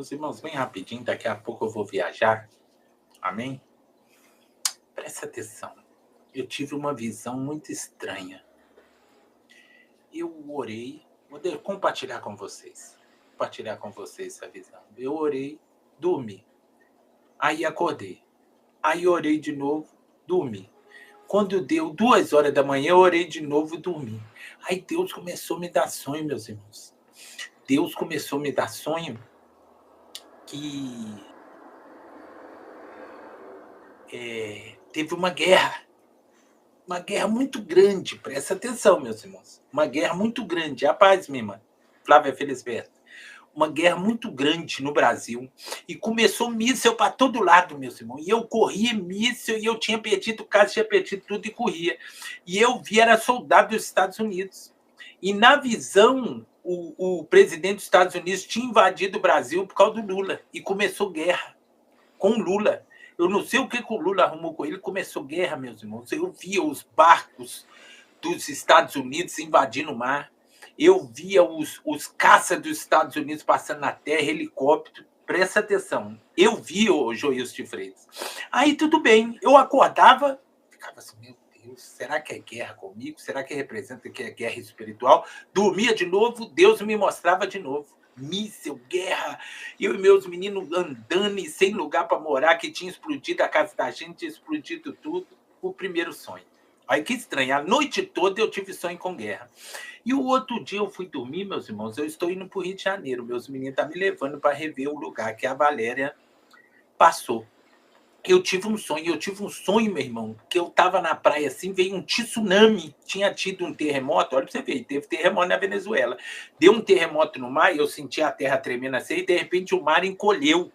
Meus irmãos, bem rapidinho, daqui a pouco eu vou viajar. Amém? Presta atenção. Eu tive uma visão muito estranha. Eu orei, compartilhar com vocês. Compartilhar com vocês essa visão. Eu orei, dormi. Aí acordei. Aí orei de novo, dormi. Quando deu 2 horas da manhã, eu orei de novo e dormi. Aí Deus começou a me dar sonho, meus irmãos. Deus começou a me dar sonho que teve uma guerra muito grande, presta atenção, meus irmãos, uma guerra muito grande, a paz, minha irmã, Flávia Felisberto, uma guerra muito grande no Brasil, e começou míssil para todo lado, meus irmãos, e eu corria míssil, e eu tinha perdido casa, tinha perdido tudo e corria, e eu vi, era soldado dos Estados Unidos, e na visão, o presidente dos Estados Unidos tinha invadido o Brasil por causa do Lula, e começou guerra com o Lula. Eu não sei o que o Lula arrumou com ele, começou guerra, meus irmãos. Eu via os barcos dos Estados Unidos invadindo o mar. Eu via os caças dos Estados Unidos passando na terra, helicóptero. Presta atenção. Eu vi o Joilson de Freitas. Aí tudo bem. Eu acordava, ficava assim, meu Deus, será que é guerra comigo? Será que representa que é guerra espiritual? Dormia de novo, Deus me mostrava de novo. Míssel, guerra, eu e meus meninos andando e sem lugar para morar, que tinha explodido a casa da gente, tinha explodido tudo. O primeiro sonho. Aí que estranho, a noite toda eu tive sonho com guerra. E o outro dia eu fui dormir, meus irmãos, eu estou indo para o Rio de Janeiro, meus meninos estão me levando para rever o lugar que a Valéria passou. Eu tive um sonho, meu irmão, que eu estava na praia assim, veio um tsunami, tinha tido um terremoto, olha para você ver, teve terremoto na Venezuela, deu um terremoto no mar, eu senti a terra tremendo assim, e de repente o mar encolheu.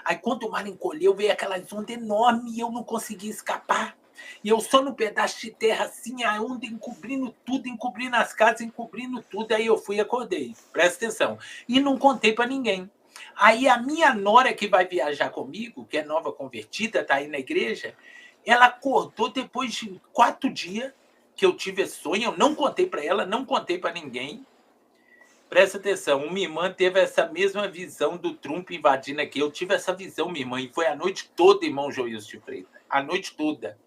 Aí quando o mar encolheu, veio aquela onda enorme e eu não consegui escapar. E eu só no pedaço de terra assim, a onda encobrindo tudo, encobrindo as casas, encobrindo tudo, aí eu fui e acordei, presta atenção. E não contei para ninguém. Aí a minha nora que vai viajar comigo, que é nova convertida, está aí na igreja, ela acordou depois de 4 dias que eu tive esse sonho, eu não contei para ela, não contei para ninguém. Presta atenção, uma irmã teve essa mesma visão do Trump invadindo aqui. Eu tive essa visão, minha irmã, e foi a noite toda, irmão Joilson de Freitas, a noite toda.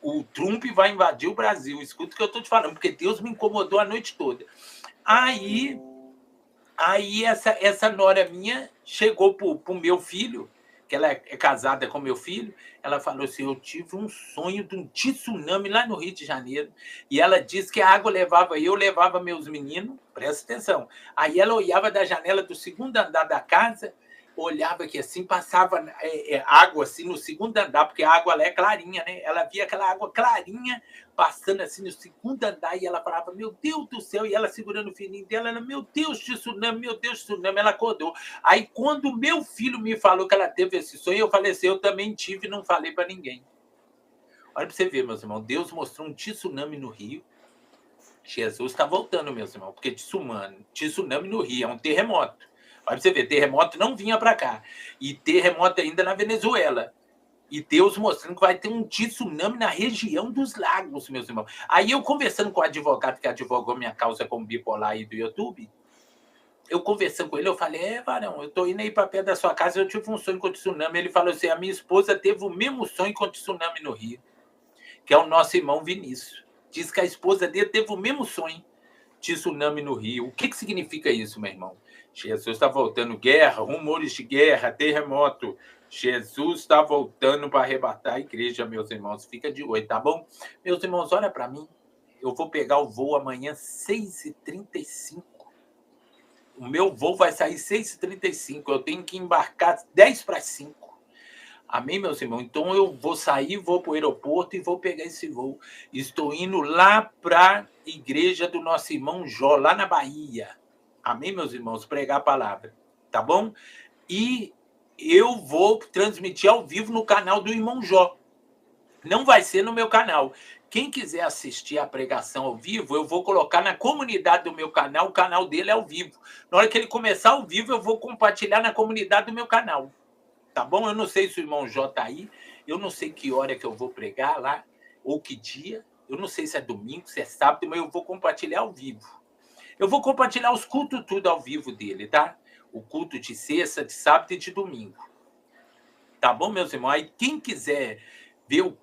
O Trump vai invadir o Brasil, escuta o que eu estou te falando, porque Deus me incomodou a noite toda. Aí essa nora minha chegou para o meu filho, que ela é casada com meu filho, ela falou assim, eu tive um sonho de um tsunami lá no Rio de Janeiro, e ela disse que a água eu levava meus meninos, presta atenção, aí ela olhava da janela do segundo andar da casa, olhava aqui assim, passava água assim no segundo andar, porque a água lá é clarinha, né? Ela via aquela água clarinha passando assim no segundo andar e ela falava, meu Deus do céu, e ela segurando o filhinho dela, ela, meu Deus, tsunami, ela acordou. Aí quando meu filho me falou que ela teve esse sonho, eu falei assim, eu também tive e não falei para ninguém. Olha para você ver, meus irmãos, Deus mostrou um tsunami no Rio, Jesus está voltando, meus irmãos, porque tsunami no Rio é um terremoto. Olha pra você ver, terremoto não vinha para cá. E terremoto ainda na Venezuela. E Deus mostrando que vai ter um tsunami na região dos lagos, meus irmãos. Aí eu conversando com o advogado que advogou minha causa como bipolar aí do YouTube, eu conversando com ele, eu falei, varão, eu tô indo aí para perto da sua casa, eu tive um sonho com tsunami. Ele falou assim, a minha esposa teve o mesmo sonho com tsunami no Rio, que é o nosso irmão Vinícius. Diz que a esposa dele teve o mesmo sonho, tsunami no Rio. O que significa isso, meu irmão? Jesus está voltando, guerra, rumores de guerra, terremoto. Jesus está voltando para arrebatar a igreja, meus irmãos. Fica de olho, tá bom? Meus irmãos, olha para mim. Eu vou pegar o voo amanhã 6h35. O meu voo vai sair 6h35. Eu tenho que embarcar 10:05. Amém, meus irmãos? Então eu vou sair, vou para o aeroporto e vou pegar esse voo. Estou indo lá para a igreja do nosso irmão Jó, lá na Bahia. Amém, meus irmãos? Pregar a palavra, tá bom? E eu vou transmitir ao vivo no canal do irmão Jó. Não vai ser no meu canal. Quem quiser assistir a pregação ao vivo, eu vou colocar na comunidade do meu canal, o canal dele é ao vivo. Na hora que ele começar ao vivo, eu vou compartilhar na comunidade do meu canal. Tá bom? Eu não sei se o irmão Jó tá aí, eu não sei que hora que eu vou pregar lá, ou que dia, eu não sei se é domingo, se é sábado, mas eu vou compartilhar ao vivo. Eu vou compartilhar os cultos tudo ao vivo dele, tá? o culto de sexta, de sábado e de domingo. Tá bom, meus irmãos? Aí quem quiser ver,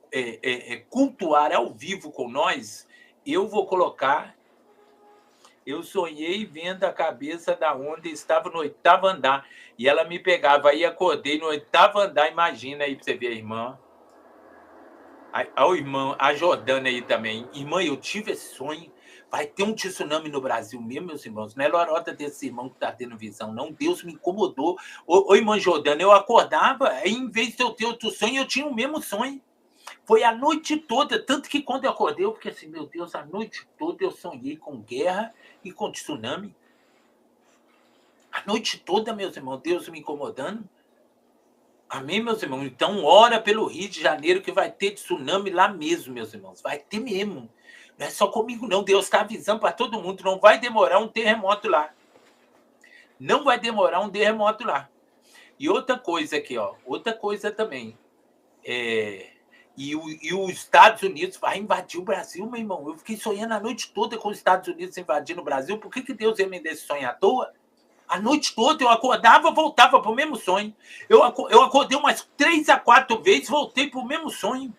cultuar ao vivo com nós, eu vou colocar. Eu sonhei vendo a cabeça da onda, estava no 8º andar, e ela me pegava. Aí acordei no 8º andar, imagina aí para você ver a irmã. A irmã, a Jordana aí também. Irmã, eu tive esse sonho. Vai ter um tsunami no Brasil mesmo, meus irmãos. Não é lorota desse irmão que está tendo visão, não. Deus me incomodou. Ô, irmã Jordana, eu acordava, aí, em vez de eu ter outro sonho, eu tinha o mesmo sonho. Foi a noite toda, tanto que quando eu acordei, eu fiquei assim, meu Deus, a noite toda eu sonhei com guerra e com tsunami. A noite toda, meus irmãos, Deus me incomodando. Amém, meus irmãos? Então, ora pelo Rio de Janeiro que vai ter tsunami lá mesmo, meus irmãos. Vai ter mesmo. Não é só comigo, não. Deus está avisando para todo mundo. Não vai demorar um terremoto lá. Não vai demorar um terremoto lá. E outra coisa aqui, ó. Outra coisa também. E os Estados Unidos vai invadir o Brasil, meu irmão. Eu fiquei sonhando a noite toda com os Estados Unidos invadindo o Brasil. Por que Deus ia me dar esse sonho à toa? A noite toda eu acordava, voltava para o mesmo sonho. Eu acordei umas 3 a 4 vezes, voltei para o mesmo sonho.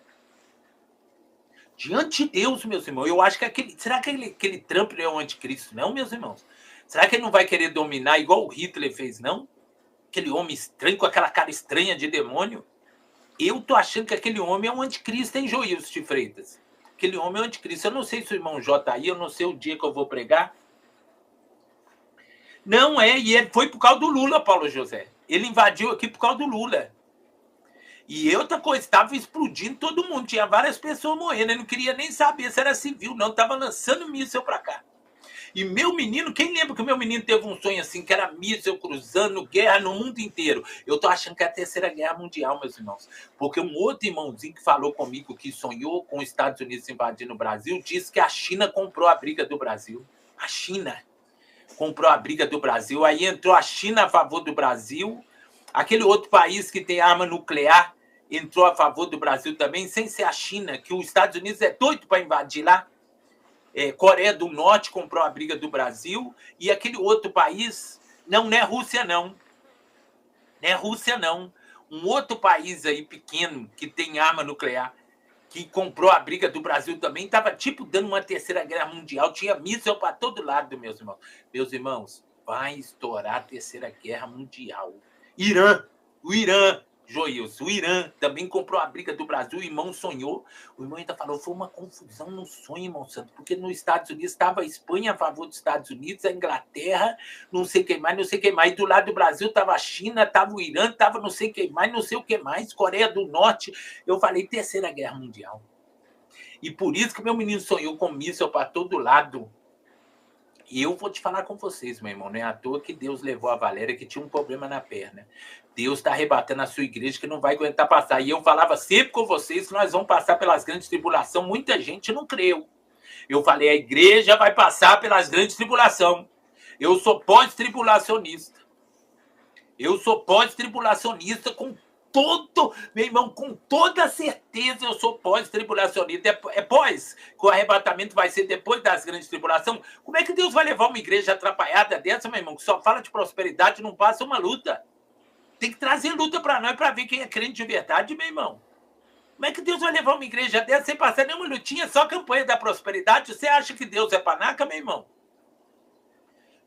Diante de Deus, meus irmãos, eu acho que será que aquele Trump não é um anticristo, não, meus irmãos? Será que ele não vai querer dominar igual o Hitler fez, não? Aquele homem estranho, com aquela cara estranha de demônio. Eu tô achando que aquele homem é um anticristo, hein, Joilson de Freitas? Aquele homem é um anticristo. Eu não sei se o irmão J tá aí, eu não sei o dia que eu vou pregar. Não é, e ele foi por causa do Lula, Paulo José. Ele invadiu aqui por causa do Lula. E outra coisa, estava explodindo todo mundo, tinha várias pessoas morrendo, ele não queria nem saber se era civil, não, estava lançando míssil para cá. E meu menino, quem lembra que meu menino teve um sonho assim, que era míssil cruzando, guerra no mundo inteiro? Eu tô achando que é a Terceira Guerra Mundial, meus irmãos. Porque um outro irmãozinho que falou comigo que sonhou com os Estados Unidos invadindo o Brasil, disse que a China comprou a briga do Brasil. A China comprou a briga do Brasil, aí entrou a China a favor do Brasil, aquele outro país que tem arma nuclear entrou a favor do Brasil também, sem ser a China, que os Estados Unidos é doido para invadir lá. Coreia do Norte comprou a briga do Brasil, e aquele outro país, não é Rússia, não. Não é Rússia, não. Um outro país aí pequeno que tem arma nuclear, que comprou a briga do Brasil também, estava tipo dando uma Terceira Guerra Mundial, tinha míssil para todo lado, meus irmãos. Meus irmãos, vai estourar a Terceira Guerra Mundial. O Irã, Joilson, o Irã também comprou a briga do Brasil, o irmão sonhou, o irmão ainda falou, foi uma confusão no sonho, irmão santo, porque nos Estados Unidos estava a Espanha a favor dos Estados Unidos, a Inglaterra, não sei quem mais, e do lado do Brasil estava a China, estava o Irã, estava não sei quem mais, não sei o que mais, Coreia do Norte. Eu falei, Terceira Guerra Mundial. E por isso que meu menino sonhou com míssil para todo lado. E eu vou te falar com vocês, meu irmão, não é à toa que Deus levou a Valéria, que tinha um problema na perna. Deus está arrebatando a sua igreja, que não vai aguentar passar. E eu falava sempre com vocês que nós vamos passar pelas grandes tribulações. Muita gente não creu. Eu falei, a igreja vai passar pelas grandes tribulações. Eu sou pós-tribulacionista. Eu sou pós-tribulacionista meu irmão, com toda certeza eu sou pós-tribulacionista. É pós, que o arrebatamento vai ser depois das grandes tribulações. Como é que Deus vai levar uma igreja atrapalhada dessa, meu irmão, que só fala de prosperidade e não passa uma luta? Tem que trazer luta para nós para ver quem é crente de verdade, meu irmão. Como é que Deus vai levar uma igreja dessa sem passar nenhuma lutinha, só campanha da prosperidade? Você acha que Deus é panaca, meu irmão?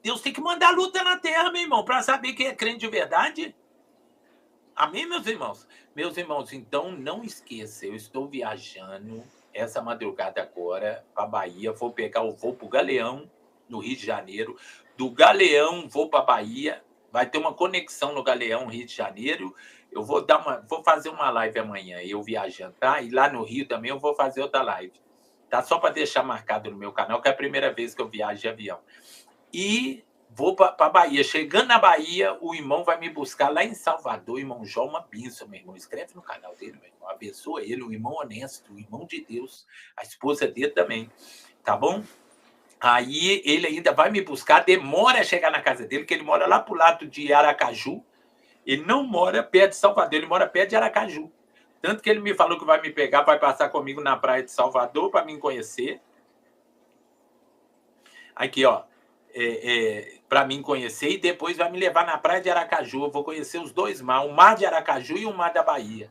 Deus tem que mandar luta na terra, meu irmão, para saber quem é crente de verdade. Amém, meus irmãos? Meus irmãos, então não esqueça, eu estou viajando essa madrugada agora para a Bahia, vou pegar o voo para o Galeão, no Rio de Janeiro. Do Galeão, vou para a Bahia, vai ter uma conexão no Galeão, Rio de Janeiro. Eu vou fazer uma live amanhã, eu viajando, tá? E lá no Rio também eu vou fazer outra live. Tá? Só para deixar marcado no meu canal, que é a primeira vez que eu viajo de avião. E vou para a Bahia. Chegando na Bahia, o irmão vai me buscar lá em Salvador, irmão João, uma bênção, meu irmão. Escreve no canal dele, meu irmão. Abençoa ele, um irmão honesto, um irmão de Deus. A esposa dele também, tá bom? Aí ele ainda vai me buscar, demora a chegar na casa dele, porque ele mora lá pro lado de Aracaju. Ele não mora perto de Salvador, ele mora perto de Aracaju. Tanto que ele me falou que vai me pegar, vai passar comigo na praia de Salvador para me conhecer. Aqui, ó. para mim conhecer, e depois vai me levar na praia de Aracaju. Eu vou conhecer os dois mares, o mar de Aracaju e o mar da Bahia.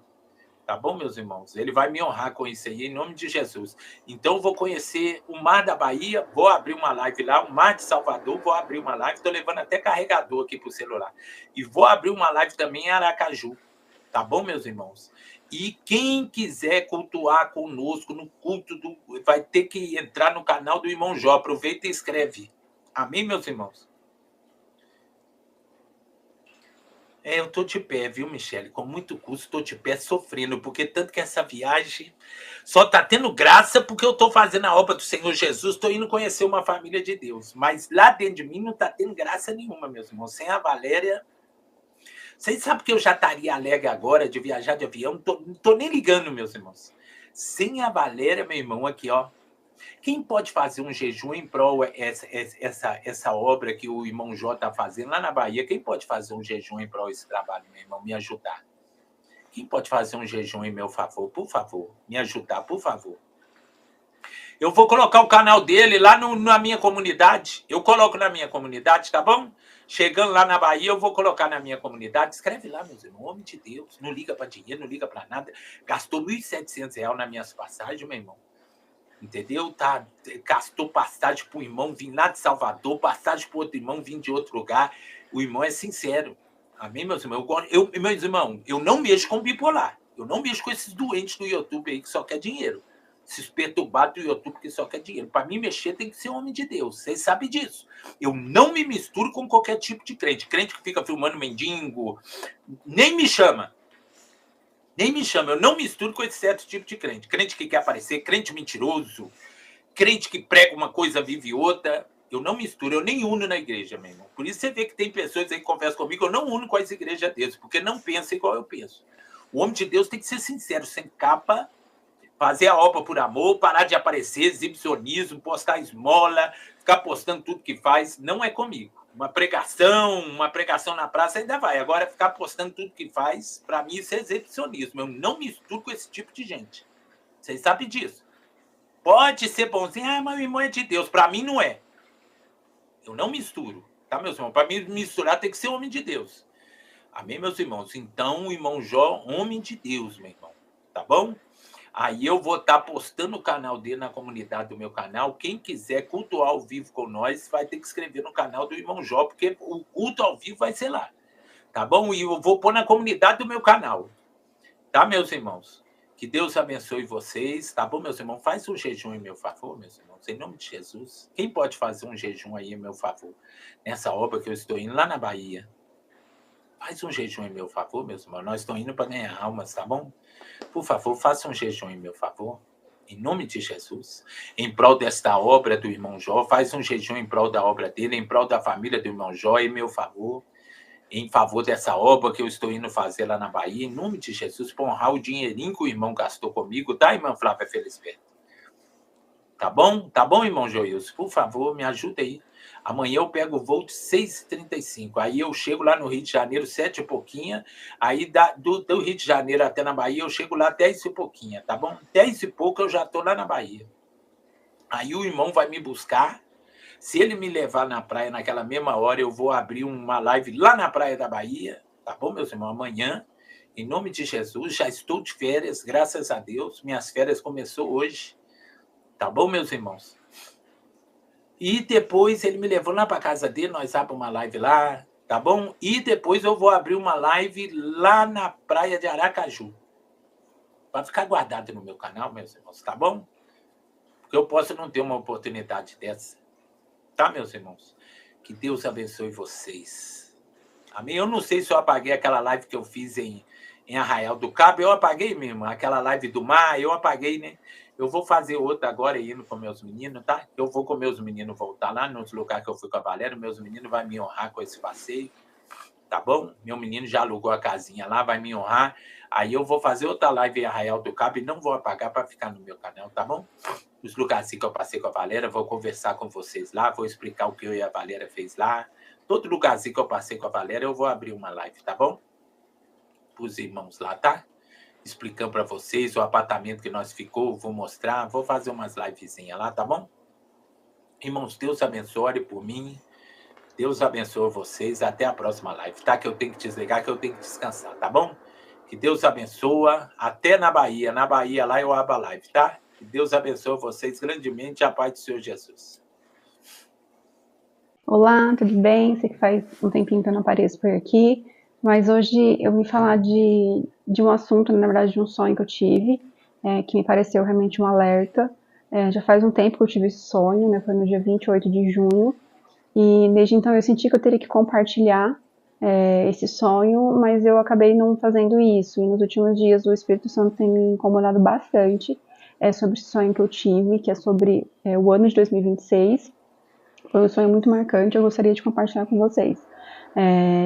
Tá bom, meus irmãos? Ele vai me honrar com isso aí, em nome de Jesus. Então, eu vou conhecer o mar da Bahia, vou abrir uma live lá, o mar de Salvador, vou abrir uma live, estou levando até carregador aqui para o celular. E vou abrir uma live também em Aracaju. Tá bom, meus irmãos? E quem quiser cultuar conosco no culto, vai ter que entrar no canal do irmão Jó. Aproveita e escreve. Amém, meus irmãos? Eu estou de pé, viu, Michele? Com muito custo, estou de pé sofrendo, porque tanto que essa viagem só está tendo graça porque eu estou fazendo a obra do Senhor Jesus, estou indo conhecer uma família de Deus. Mas lá dentro de mim não está tendo graça nenhuma, meus irmãos. Sem a Valéria. Vocês sabem que eu já estaria alegre agora de viajar de avião? Não estou nem ligando, meus irmãos. Sem a Valéria, meu irmão, aqui, ó. Quem pode fazer um jejum em prol essa obra que o irmão Jó está fazendo lá na Bahia? Quem pode fazer um jejum em prol desse trabalho, meu irmão? Me ajudar. Quem pode fazer um jejum em meu favor? Por favor, me ajudar, por favor. Eu vou colocar o canal dele lá na minha comunidade. Eu coloco na minha comunidade, tá bom? Chegando lá na Bahia, eu vou colocar na minha comunidade. Escreve lá, meus irmãos. Homem de Deus. Não liga para dinheiro, não liga para nada. Gastou R$ 1.700 nas minhas passagens, meu irmão. Entendeu? Tá, gastou passagem para o irmão vir lá de Salvador, passagem para outro irmão vir de outro lugar. O irmão é sincero. Amém, meus irmãos? Meus irmãos, eu não mexo com bipolar. Eu não mexo com esses doentes do YouTube aí que só quer dinheiro. Esses perturbados do YouTube que só quer dinheiro. Para mim mexer tem que ser homem de Deus. Vocês sabem disso. Eu não me misturo com qualquer tipo de crente. Crente que fica filmando mendigo, nem me chama. Nem me chama. Eu não misturo com esse certo tipo de crente. Crente que quer aparecer, crente mentiroso, crente que prega uma coisa, vive outra. Eu não misturo, eu nem uno na igreja, meu irmão. Por isso você vê que tem pessoas aí que conversam comigo, eu não uno com as igrejas deles, porque não pensa igual eu penso. O homem de Deus tem que ser sincero, sem capa, fazer a obra por amor, parar de aparecer, exibicionismo, postar esmola, ficar postando tudo que faz. Não é comigo. Uma pregação na praça ainda vai. Agora, ficar postando tudo que faz, para mim, isso é exibicionismo. Eu não misturo com esse tipo de gente. Vocês sabem disso. Pode ser bonzinho, mas o irmão é de Deus. Para mim, não é. Eu não misturo. Tá, meus irmãos? Para mim, misturar tem que ser homem de Deus. Amém, meus irmãos? Então, o irmão Jó, homem de Deus, meu irmão. Tá bom? Aí eu vou estar postando o canal dele na comunidade do meu canal. Quem quiser cultuar ao vivo com nós, vai ter que escrever no canal do irmão Jó, porque o culto ao vivo vai ser lá. Tá bom? E eu vou pôr na comunidade do meu canal. Tá, meus irmãos? Que Deus abençoe vocês. Tá bom, meus irmãos? Faz um jejum em meu favor, meus irmãos. Em nome de Jesus. Quem pode fazer um jejum aí em meu favor? Nessa obra que eu estou indo lá na Bahia. Faz um jejum em meu favor, meus irmãos. Nós estamos indo para ganhar almas, tá bom? Por favor, faça um jejum em meu favor. Em nome de Jesus. Em prol desta obra do irmão Jó. Faz um jejum em prol da obra dele, em prol da família do irmão Jó, em meu favor. Em favor dessa obra que eu estou indo fazer lá na Bahia. Em nome de Jesus, para honrar o dinheirinho que o irmão gastou comigo. Tá, irmã Flávia Felisberto? Tá bom? Tá bom, irmão Joilson? Por favor, me ajuda aí. Amanhã eu pego o voo de 6h35. Aí eu chego lá no Rio de Janeiro, 7 e pouquinho. Aí do Rio de Janeiro até na Bahia, eu chego lá 10 e pouquinho, tá bom? 10 e pouco eu já estou lá na Bahia. Aí o irmão vai me buscar. Se ele me levar na praia naquela mesma hora, eu vou abrir uma live lá na praia da Bahia. Tá bom, meus irmãos? Amanhã, em nome de Jesus, já estou de férias, graças a Deus. Minhas férias começou hoje. Tá bom, meus irmãos? E depois ele me levou lá para casa dele, nós abrimos uma live lá, tá bom? E depois eu vou abrir uma live lá na praia de Aracaju. Vai ficar guardado no meu canal, meus irmãos, tá bom? Porque eu posso não ter uma oportunidade dessa. Tá, meus irmãos? Que Deus abençoe vocês. Amém? Eu não sei se eu apaguei aquela live que eu fiz em Arraial do Cabo. Eu apaguei mesmo. Aquela live do mar, eu apaguei, né? Eu vou fazer outra agora indo com meus meninos, tá? Eu vou com meus meninos voltar lá nos lugares que eu fui com a Valéria. Meus meninos vão me honrar com esse passeio, tá bom? Meu menino já alugou a casinha lá, vai me honrar. Aí eu vou fazer outra live em Arraial do Cabo e não vou apagar para ficar no meu canal, tá bom? Os lugares que eu passei com a Valéria, vou conversar com vocês lá, vou explicar o que eu e a Valéria fez lá. Todo lugarzinho que eu passei com a Valéria, eu vou abrir uma live, tá bom? Para os irmãos lá, tá? Explicando para vocês o apartamento que nós ficou, vou mostrar, vou fazer umas livezinhas lá, tá bom? Irmãos, Deus abençoe por mim. Deus abençoe vocês. Até a próxima live, tá? Que eu tenho que desligar, que eu tenho que descansar, tá bom? Que Deus abençoe. Até na Bahia. Na Bahia, lá eu abro a live, tá? Que Deus abençoe vocês grandemente. A paz do Senhor Jesus. Olá, tudo bem? Sei que faz um tempinho que eu não apareço por aqui, mas hoje eu vim falar de um assunto, na verdade, de um sonho que eu tive, que me pareceu realmente um alerta. Já faz um tempo que eu tive esse sonho, né? Foi no dia 28 de junho, e desde então eu senti que eu teria que compartilhar esse sonho, mas eu acabei não fazendo isso. E nos últimos dias o Espírito Santo tem me incomodado bastante sobre esse sonho que eu tive, que é sobre o ano de 2026. Foi um sonho muito marcante, eu gostaria de compartilhar com vocês.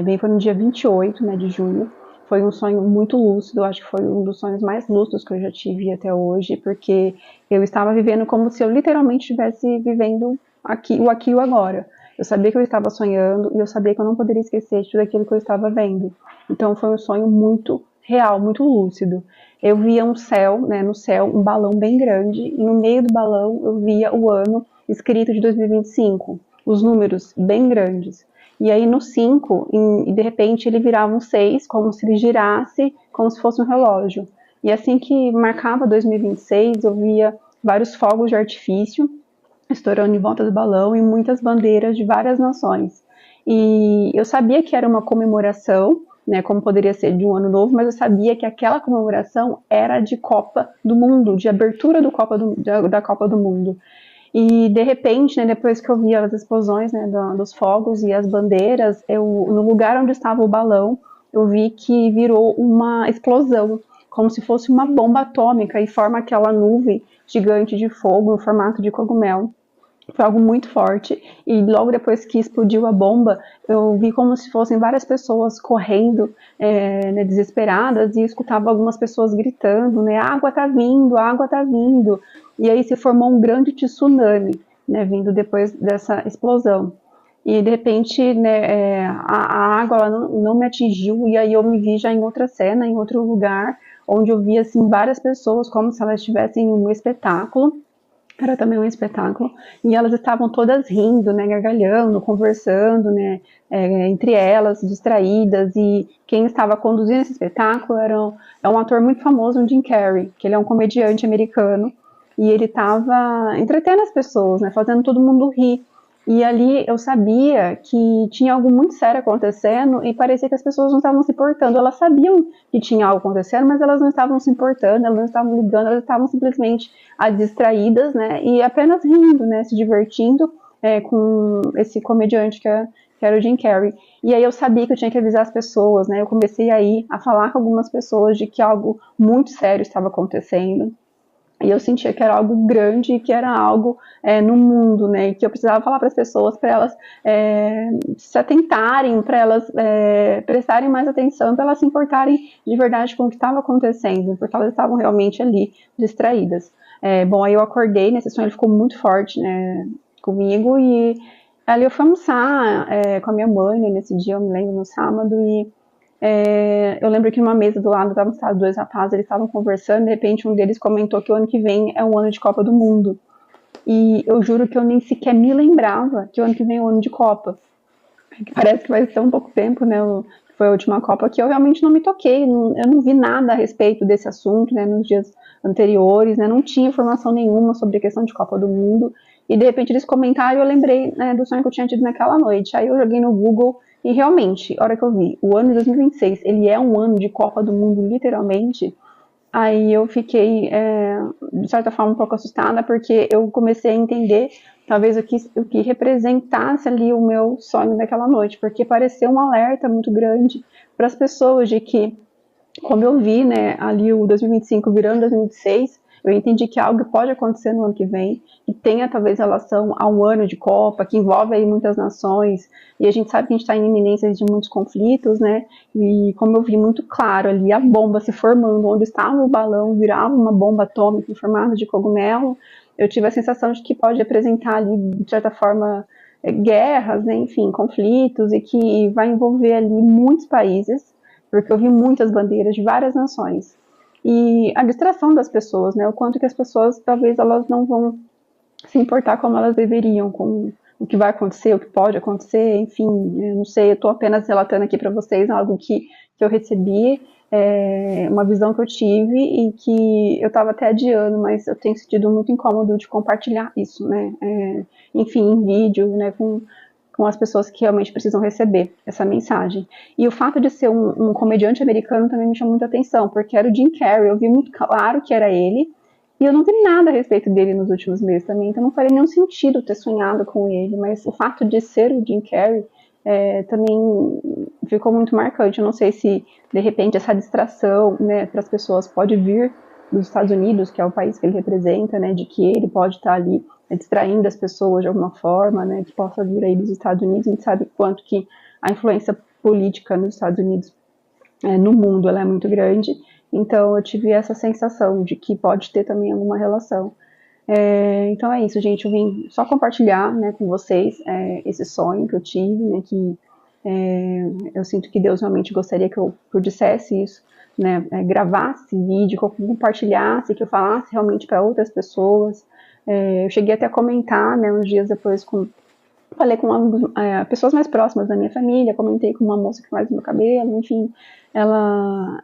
Bem, foi no dia 28, né, de junho. Foi um sonho muito lúcido, acho que foi um dos sonhos mais lúcidos que eu já tive até hoje, porque eu estava vivendo como se eu literalmente estivesse vivendo o aqui e o agora. Eu sabia que eu estava sonhando e eu sabia que eu não poderia esquecer de tudo aquilo que eu estava vendo. Então foi um sonho muito real, muito lúcido. Eu via um céu, né, no céu, um balão bem grande, e no meio do balão eu via o ano escrito de 2025, os números bem grandes. E aí no 5, de repente ele virava um 6, como se ele girasse, como se fosse um relógio. E assim que marcava 2026, eu via vários fogos de artifício estourando em volta do balão e muitas bandeiras de várias nações. E eu sabia que era uma comemoração, né, como poderia ser de um ano novo, mas eu sabia que aquela comemoração era de Copa do Mundo, de abertura da Copa do Mundo. E de repente, né, depois que eu vi as explosões, né, dos fogos e as bandeiras, no lugar onde estava o balão, eu vi que virou uma explosão, como se fosse uma bomba atômica, e forma aquela nuvem gigante de fogo no formato de cogumelo. Foi algo muito forte, e logo depois que explodiu a bomba, eu vi como se fossem várias pessoas correndo, né, desesperadas, e eu escutava algumas pessoas gritando, né, água tá vindo, e aí se formou um grande tsunami, né, vindo depois dessa explosão. E de repente, né, a água ela não me atingiu, e aí eu me vi já em outra cena, em outro lugar, onde eu vi assim, várias pessoas como se elas estivessem em um espetáculo. Era também um espetáculo, e elas estavam todas rindo, né, gargalhando, conversando, né, entre elas, distraídas, e quem estava conduzindo esse espetáculo é um ator muito famoso, o Jim Carrey, que ele é um comediante americano, e ele estava entretendo as pessoas, né, fazendo todo mundo rir. E ali eu sabia que tinha algo muito sério acontecendo e parecia que as pessoas não estavam se importando. Elas sabiam que tinha algo acontecendo, mas elas não estavam se importando, elas não estavam ligando, elas estavam simplesmente distraídas, né, e apenas rindo, né, se divertindo com esse comediante que era o Jim Carrey. E aí eu sabia que eu tinha que avisar as pessoas, né, eu comecei aí a falar com algumas pessoas de que algo muito sério estava acontecendo. E eu sentia que era algo grande, que era algo no mundo, né? E que eu precisava falar para as pessoas, para elas se atentarem, para elas prestarem mais atenção, para elas se importarem de verdade com o que estava acontecendo, porque elas estavam realmente ali distraídas. Bom, aí eu acordei, né? Esse sonho ele ficou muito forte, né, comigo, e ali eu fui almoçar com a minha mãe, né, nesse dia, eu me lembro, no sábado, e eu lembro que numa mesa do lado estavam dois rapazes, eles estavam conversando, de repente um deles comentou que o ano que vem é um ano de Copa do Mundo. E eu juro que eu nem sequer me lembrava que o ano que vem é um ano de Copa. Parece que vai ser um pouco tempo, né? Foi a última Copa que eu realmente não me toquei, eu não vi nada a respeito desse assunto, né, nos dias anteriores, né, não tinha informação nenhuma sobre a questão de Copa do Mundo, e de repente eles comentaram e eu lembrei, né, do sonho que eu tinha tido naquela noite. Aí eu joguei no Google e realmente, a hora que eu vi, o ano de 2026, ele é um ano de Copa do Mundo, literalmente. Aí eu fiquei, de certa forma, um pouco assustada, porque eu comecei a entender, talvez, o que representasse ali o meu sonho daquela noite, porque pareceu um alerta muito grande para as pessoas de que, como eu vi, né, ali o 2025 virando 2026, eu entendi que algo pode acontecer no ano que vem, que tenha talvez relação a um ano de Copa, que envolve aí muitas nações, e a gente sabe que a gente está em iminência de muitos conflitos, né, e como eu vi muito claro ali, a bomba se formando, onde estava o balão, virava uma bomba atômica em formato de cogumelo, eu tive a sensação de que pode apresentar ali, de certa forma, guerras, né, enfim, conflitos, e que vai envolver ali muitos países, porque eu vi muitas bandeiras de várias nações. E a distração das pessoas, né? O quanto que as pessoas, talvez, elas não vão se importar como elas deveriam com o que vai acontecer, o que pode acontecer, enfim, eu não sei, eu estou apenas relatando aqui para vocês algo que eu recebi, uma visão que eu tive e que eu estava até adiando, mas eu tenho sentido muito incômodo de compartilhar isso, né, enfim, em vídeo, né, com as pessoas que realmente precisam receber essa mensagem. E o fato de ser um comediante americano também me chamou muita atenção, porque era o Jim Carrey, eu vi muito claro que era ele, e eu não vi nada a respeito dele nos últimos meses também, então não faria nenhum sentido ter sonhado com ele, mas o fato de ser o Jim Carrey também ficou muito marcante. Eu não sei se, de repente, essa distração, né, para as pessoas pode vir dos Estados Unidos, que é o país que ele representa, né, de que ele pode estar ali distraindo as pessoas de alguma forma, né, que possa vir aí dos Estados Unidos. A gente sabe quanto que a influência política nos Estados Unidos, no mundo, ela é muito grande. Então eu tive essa sensação de que pode ter também alguma relação. Então é isso, gente, eu vim só compartilhar, né, com vocês esse sonho que eu tive, né, que eu sinto que Deus realmente gostaria que eu dissesse isso, né, gravasse vídeo, que eu compartilhasse, que eu falasse realmente para outras pessoas. Eu cheguei até a comentar, né, uns dias depois falei com pessoas mais próximas da minha família, comentei com uma moça que faz meu cabelo, enfim, ela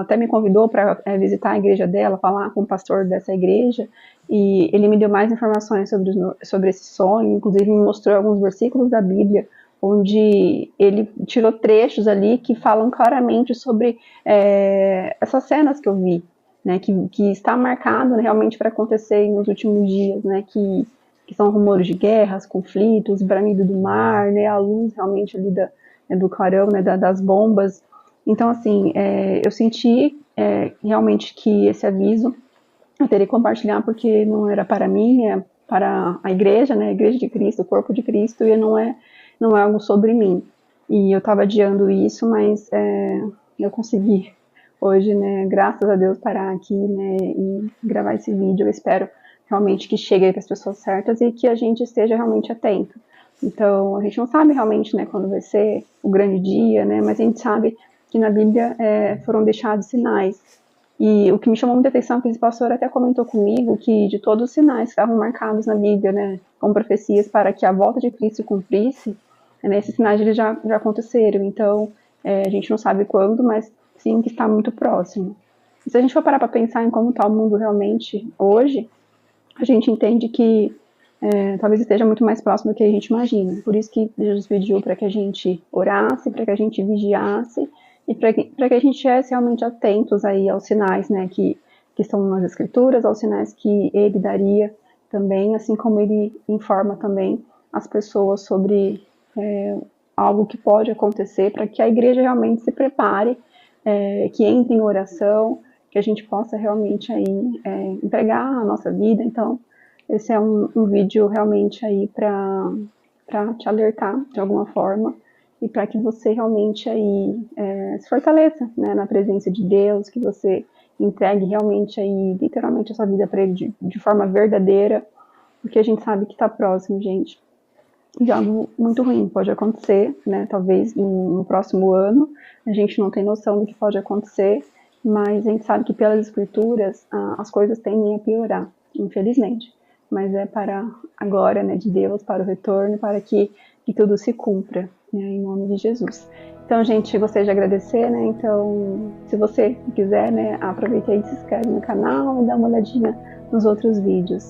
até me convidou para visitar a igreja dela, falar com o pastor dessa igreja, e ele me deu mais informações sobre esse sonho, inclusive me mostrou alguns versículos da Bíblia, onde ele tirou trechos ali que falam claramente sobre essas cenas que eu vi, né, que está marcado, né, realmente para acontecer nos últimos dias, né, que são rumores de guerras, conflitos, bramido do mar, né, a luz realmente ali do clarão, né, das bombas. Então, assim, eu senti realmente que esse aviso eu teria que compartilhar, porque não era para mim, é para a igreja, né, a igreja de Cristo, o corpo de Cristo, e não é algo sobre mim. E eu estava adiando isso, mas eu consegui hoje, né, graças a Deus, parar aqui, né, e gravar esse vídeo. Eu espero realmente que chegue para as pessoas certas e que a gente esteja realmente atento. Então, a gente não sabe realmente, né, quando vai ser o grande dia, né, mas a gente sabe que na Bíblia foram deixados sinais. E o que me chamou muita atenção é que esse pastor até comentou comigo que de todos os sinais que estavam marcados na Bíblia, né, como profecias para que a volta de Cristo se cumprisse, né, esses sinais eles já aconteceram. Então, a gente não sabe quando, mas sim que está muito próximo. E se a gente for parar para pensar em como está o mundo realmente hoje, a gente entende que talvez esteja muito mais próximo do que a gente imagina. Por isso que Jesus pediu para que a gente orasse, para que a gente vigiasse e para que a gente estivesse realmente atentos aí aos sinais, né, que estão nas Escrituras, aos sinais que ele daria também, assim como ele informa também as pessoas sobre algo que pode acontecer, para que a igreja realmente se prepare, que entre em oração, que a gente possa realmente aí entregar a nossa vida. Então, esse é um vídeo realmente aí para te alertar de alguma forma e para que você realmente aí se fortaleça, né, na presença de Deus, que você entregue realmente aí literalmente a sua vida para Ele de forma verdadeira, porque a gente sabe que está próximo, gente. E algo muito ruim pode acontecer, né, talvez no próximo ano. A gente não tem noção do que pode acontecer, mas a gente sabe que pelas Escrituras as coisas tendem a piorar, infelizmente. Mas é para a glória, né, de Deus, para o retorno, para que tudo se cumpra, né, em nome de Jesus. Então, gente, gostaria de agradecer, né, então, se você quiser, né, aproveita aí e se inscreve no canal e dá uma olhadinha nos outros vídeos.